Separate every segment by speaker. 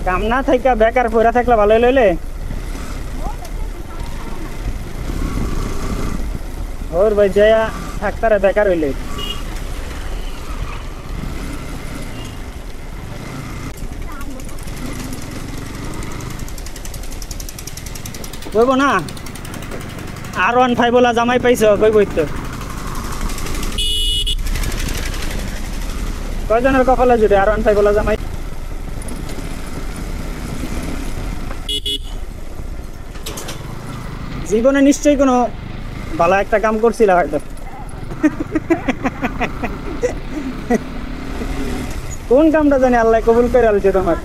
Speaker 1: কাম না থাইকা বেকার পড়া থাকলে ভালোই লইলে ওর ভাই যাইয়া থাকতারে বেকার হইলে কইব না R15 বলা জামাই পাইছো কইবই তো কয়জনের কপালে জুড়ে R15 বলা জামাই জীবনে নিশ্চয়ই কোনো ভালো একটা কাম করছিল হয়তো কোন কামটা জানি আল্লাহ কবুল করে আলছে তোমার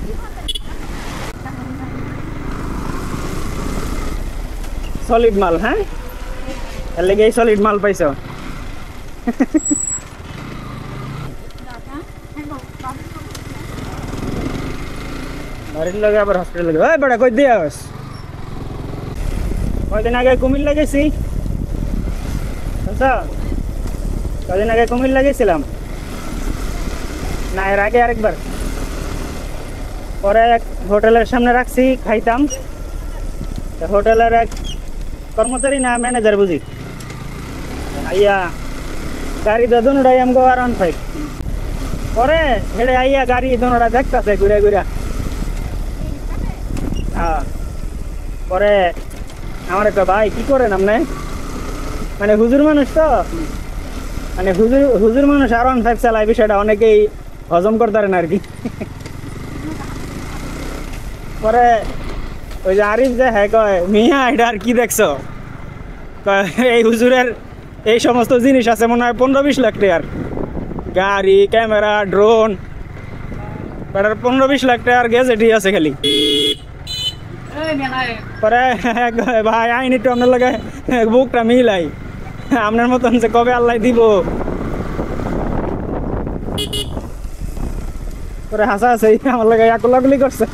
Speaker 1: সলিড মাল হ্যাঁ এর লেগে এই সলিড মাল পাইছো বাড়ির লগে আবার হসপিটাল লাগে ওই বড় কই দিয়াস কয়দিন আগে কুমিল্লা গেছি আচ্ছা কয়দিন আগে কুমিল্লা গেছিলাম না এর আগে আরেকবার পরে এক হোটেলের সামনে রাখছি খাইতাম হোটেলের এক কর্মচারী না ম্যানেজার বুঝি আইয়া গাড়ি দুটাই আমগো R15 পরে হেডে আইয়া গাড়ি দুটা দেখতেছে ঘুরে ঘুরে হ্যাঁ পরে আমার একটা ভাই কি করেন আপনি মানে হুজুর মানুষ তো মানে হুজুর মানুষ R15 চালায় বিষয়টা অনেকেই হজম করতে পারেন আর কি পরে ওই যে আরিফ যে হ্যাঁ কয় মিয়া এটা আর কি দেখছো এই হুজুরের এই সমস্ত জিনিস আছে মনে হয় 15-20 লাখ টাকার গাড়ি ক্যামেরা ড্রোন বেটার 15-20 লাখ টাকার গ্যাজেটই আছে খালি পরে ভাই আইনি একটু আপনার লাগে বুকটা মিলাই আপনার মতন যে কবে আল্লাহ দিব পরে হাসা আছে আমার লাগে একলাগুলি করছে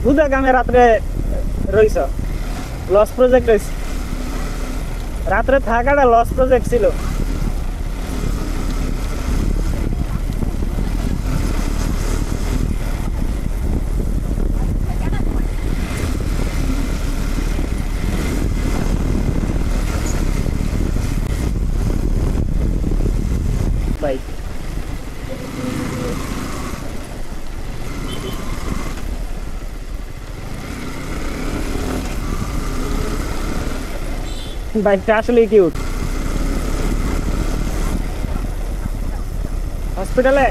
Speaker 1: বুধা কামে রাত্রে রইছ লস প্রজেক্ট রয়েছে রাত্রে থাকাটা লস প্রজেক্ট ছিল ভাই বাইকটা আসলেই কিউট হসপিটালে